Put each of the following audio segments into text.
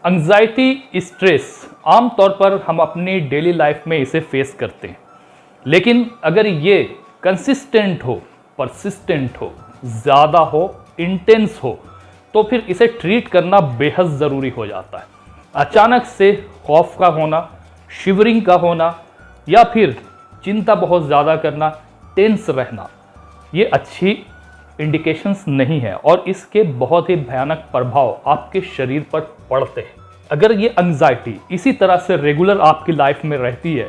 Anxiety stress आमतौर पर हम अपनी डेली लाइफ में इसे फेस करते हैं, लेकिन अगर ये कंसिस्टेंट हो, परसिस्टेंट हो, ज़्यादा हो, इंटेंस हो, तो फिर इसे ट्रीट करना बेहद ज़रूरी हो जाता है। अचानक से खौफ का होना, शिवरिंग का होना या फिर चिंता बहुत ज़्यादा करना, टेंस रहना, ये अच्छी इंडिकेशंस नहीं है और इसके बहुत ही भयानक प्रभाव आपके शरीर पर पड़ते हैं। अगर ये एंजाइटी इसी तरह से रेगुलर आपकी लाइफ में रहती है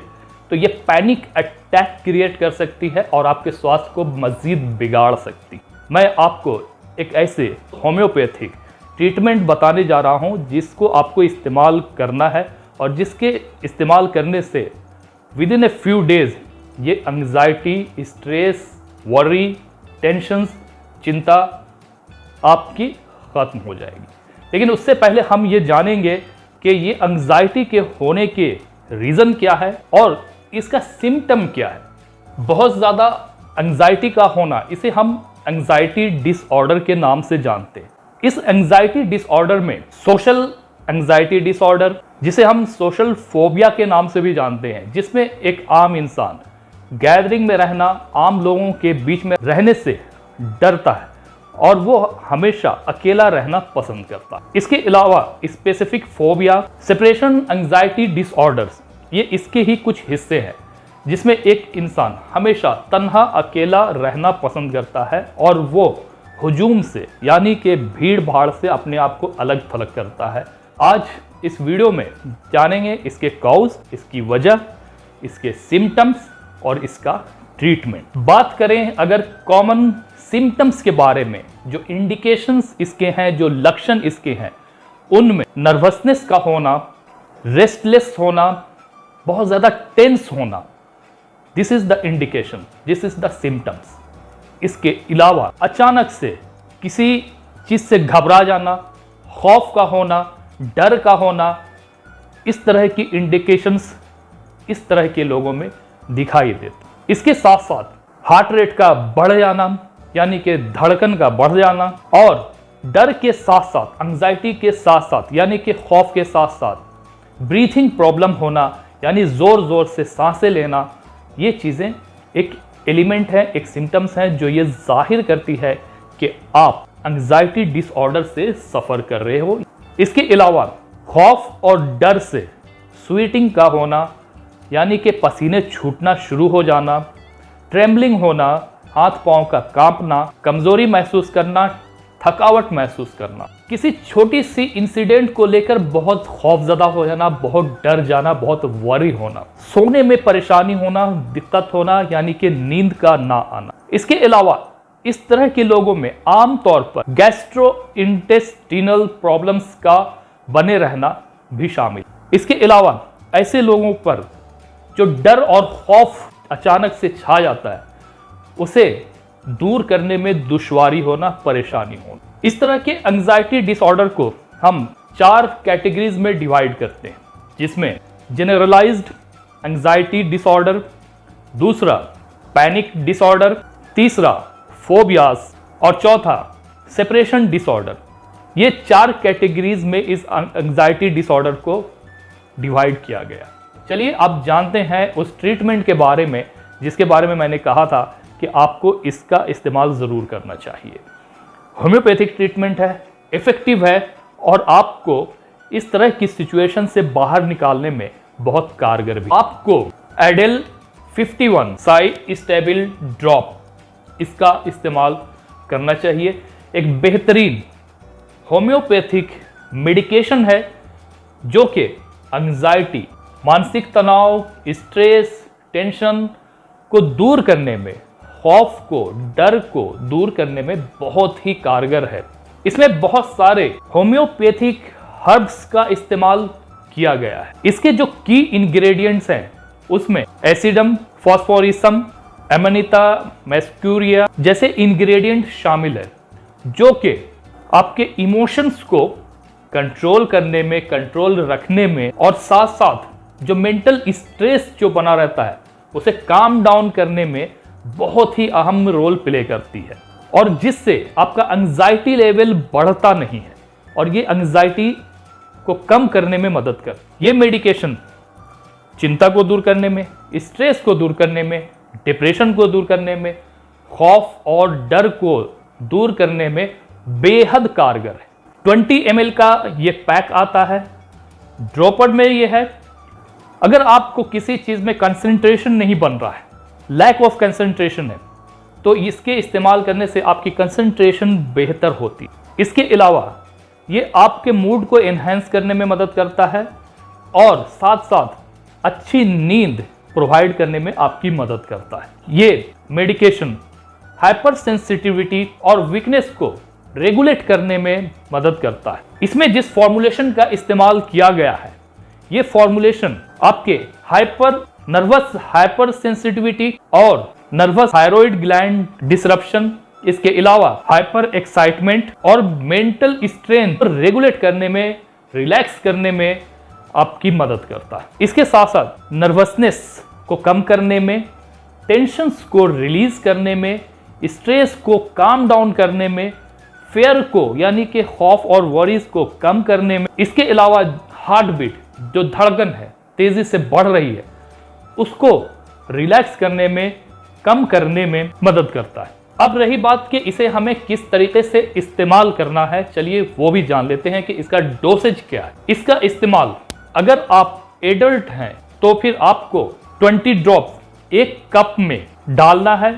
तो ये पैनिक अटैक क्रिएट कर सकती है और आपके स्वास्थ्य को मज़ीद बिगाड़ सकती। मैं आपको एक ऐसे होम्योपैथिक ट्रीटमेंट बताने जा रहा हूँ जिसको आपको इस्तेमाल करना है और जिसके इस्तेमाल करने से with in a few days ये एंजाइटी, स्ट्रेस, वरी, टेंशन्स, चिंता आपकी ख़त्म हो जाएगी। लेकिन उससे पहले हम ये जानेंगे कि ये एंजाइटी के होने के रीज़न क्या है और इसका सिम्टम क्या है। बहुत ज़्यादा एंजाइटी का होना, इसे हम एंजाइटी डिसऑर्डर के नाम से जानते हैं। इस एंजाइटी डिसऑर्डर में सोशल एंजाइटी डिसऑर्डर, जिसे हम सोशल फोबिया के नाम से भी जानते हैं, जिसमें एक आम इंसान गैदरिंग में रहना, आम लोगों के बीच में रहने से डरता है और वो हमेशा अकेला रहना पसंद करता है। इसके अलावा specific phobia, separation anxiety disorders, ये इसके ही कुछ हिस्से हैं जिसमें एक इंसान हमेशा तन्हा अकेला रहना पसंद करता है और वो हुजूम से यानी कि भीड़ भाड़ से अपने आप को अलग थलग करता है। आज इस वीडियो में जानेंगे इसके कॉज, इसकी वजह, इसके सिम्टम्स और इसका ट्रीटमेंट। बात करें अगर कॉमन सिम्टम्स के बारे में, जो इंडिकेशंस इसके हैं, जो लक्षण इसके हैं, उनमें नर्वसनेस का होना, रेस्टलेस होना, बहुत ज़्यादा टेंस होना, this is the indication, this is the symptoms. इसके अलावा अचानक से किसी चीज़ से घबरा जाना, खौफ का होना, डर का होना, इस तरह की इंडिकेशंस इस तरह के लोगों में दिखाई देते। इसके साथ साथ हार्ट रेट का बढ़ जाना, यानी कि धड़कन का बढ़ जाना, और डर के साथ साथ, एंजाइटी के साथ साथ, यानी कि खौफ के साथ साथ ब्रीथिंग प्रॉब्लम होना, यानी ज़ोर ज़ोर से सांसें लेना, ये चीज़ें एक एलिमेंट है, एक सिम्टम्स हैं जो ये जाहिर करती है कि आप एंजाइटी डिसऑर्डर से सफ़र कर रहे हो। इसके अलावा खौफ और डर से स्वेटिंग का होना, यानी कि पसीने छूटना शुरू हो जाना, ट्रेम्बलिंग होना, हाथ पांव का कांपना, कमजोरी महसूस करना, थकावट महसूस करना, किसी छोटी सी इंसिडेंट को लेकर बहुत खौफजदा हो जाना, बहुत डर जाना, बहुत वरी होना, सोने में परेशानी होना, दिक्कत होना, यानी कि नींद का ना आना। इसके अलावा इस तरह के लोगों में आमतौर पर गैस्ट्रोइंटेस्टिनल प्रॉब्लम्स का बने रहना भी शामिल। इसके अलावा ऐसे लोगों पर जो डर और खौफ अचानक से छा जाता है, उसे दूर करने में दुश्वारी होना, परेशानी होना। इस तरह के एंजाइटी डिसऑर्डर को हम 4 कैटेगरीज में डिवाइड करते हैं, जिसमें जनरलाइज्ड एंजाइटी डिसऑर्डर, दूसरा पैनिक डिसऑर्डर, तीसरा फोबियाज और चौथा सेपरेशन डिसऑर्डर। ये 4 कैटेगरीज में इस एंजाइटी डिसऑर्डर को डिवाइड किया गया। चलिए अब जानते हैं उस ट्रीटमेंट के बारे में जिसके बारे में मैंने कहा था कि आपको इसका इस्तेमाल ज़रूर करना चाहिए। होम्योपैथिक ट्रीटमेंट है, इफ़ेक्टिव है और आपको इस तरह की सिचुएशन से बाहर निकालने में बहुत कारगर भी। आपको एडेल 51 साई स्टेबिल ड्रॉप, इसका इस्तेमाल करना चाहिए। एक बेहतरीन होम्योपैथिक मेडिकेशन है जो कि एंजाइटी, मानसिक तनाव, स्ट्रेस, टेंशन को दूर करने में, खौफ को, डर को दूर करने में बहुत ही कारगर है। इसमें बहुत सारे होम्योपैथिक हर्ब्स का इस्तेमाल किया गया है। इसके जो की इंग्रेडिएंट्स हैं उसमें एसिडम, फॉस्फोरिसम, एमनिता, मैस्क्यूरिया जैसे इंग्रेडिएंट शामिल है, जो कि आपके इमोशंस को कंट्रोल करने में, कंट्रोल रखने में और साथ साथ जो मेंटल स्ट्रेस जो बना रहता है उसे काम डाउन करने में बहुत ही अहम रोल प्ले करती है, और जिससे आपका एंजाइटी लेवल बढ़ता नहीं है और ये एंजाइटी को कम करने में मदद कर। ये मेडिकेशन चिंता को दूर करने में, स्ट्रेस को दूर करने में, डिप्रेशन को दूर करने में, खौफ और डर को दूर करने में बेहद कारगर है। 20 ml का ये पैक आता है, ड्रॉपर में ये है। अगर आपको किसी चीज़ में कंसंट्रेशन नहीं बन रहा है, लैक ऑफ कंसंट्रेशन है, तो इसके इस्तेमाल करने से आपकी कंसंट्रेशन बेहतर होती है। इसके अलावा ये आपके मूड को एनहांस करने में मदद करता है और साथ साथ अच्छी नींद प्रोवाइड करने में आपकी मदद करता है। ये मेडिकेशन हाइपर सेंसिटिविटी और वीकनेस को रेगुलेट करने में मदद करता है। इसमें जिस फॉर्मुलेशन का इस्तेमाल किया गया है, ये फॉर्मुलेशन आपके नर्वस हाइपर सेंसिटिविटी और नर्वस थायराइड ग्लैंड डिसरप्शन, इसके अलावा हाइपर एक्साइटमेंट और मेंटल स्ट्रेन रेगुलेट करने में, रिलैक्स करने में आपकी मदद करता है। इसके साथ साथ नर्वसनेस को कम करने में, टेंशन्स को रिलीज करने में, स्ट्रेस को काम डाउन करने में, फेयर को यानी कि खौफ और वरीज को कम करने में, इसके अलावा हार्ट बीट जो धड़कन है तेजी से बढ़ रही है उसको रिलैक्स करने में, कम करने में मदद करता है। अब रही बात कि इसे हमें किस तरीके से इस्तेमाल करना है, चलिए वो भी जान लेते हैं कि इसका डोसेज क्या है। इसका इस्तेमाल अगर आप एडल्ट हैं तो फिर आपको 20 ड्रॉप्स एक कप में डालना है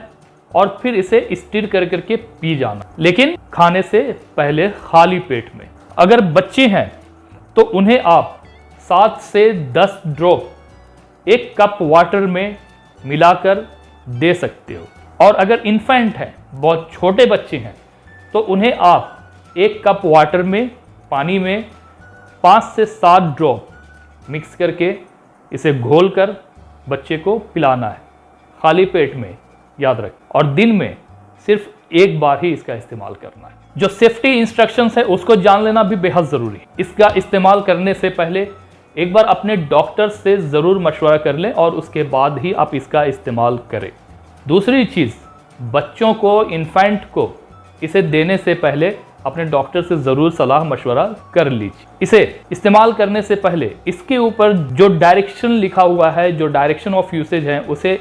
और फिर इसे स्टीर करके पी जाना, लेकिन खाने से पहले खाली पेट में। अगर बच्चे हैं तो उन्हें आप 7 से 10 ड्रॉप एक कप वाटर में मिलाकर दे सकते हो। और अगर इन्फेंट है, बहुत छोटे बच्चे हैं, तो उन्हें आप एक कप वाटर में, पानी में 5 से 7 ड्रॉप मिक्स करके इसे घोलकर बच्चे को पिलाना है, खाली पेट में, याद रखें। और दिन में सिर्फ एक बार ही इसका इस्तेमाल करना है। जो सेफ्टी इंस्ट्रक्शंस है उसको जान लेना भी बेहद ज़रूरी है। इसका इस्तेमाल करने से पहले एक बार अपने डॉक्टर से ज़रूर मशवरा कर लें और उसके बाद ही आप इसका इस्तेमाल करें। दूसरी चीज़, बच्चों को, इन्फेंट को इसे देने से पहले अपने डॉक्टर से ज़रूर सलाह मशवरा कर लीजिए। इसे इस्तेमाल करने से पहले इसके ऊपर जो डायरेक्शन लिखा हुआ है, जो डायरेक्शन ऑफ यूसेज है, उसे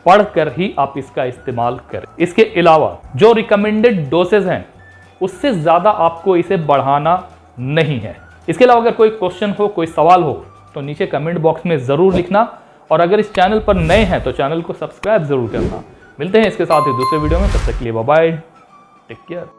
पढ़कर ही आप इसका इस्तेमाल करें। इसके अलावा जो रिकमेंडेड डोसेज हैं उससे ज़्यादा आपको इसे बढ़ाना नहीं है। इसके अलावा अगर कोई क्वेश्चन हो, कोई सवाल हो तो नीचे कमेंट बॉक्स में ज़रूर लिखना और अगर इस चैनल पर नए हैं तो चैनल को सब्सक्राइब ज़रूर करना। मिलते हैं इसके साथ ही दूसरे वीडियो में, तब तक के लिए बाय बाय, टेक केयर।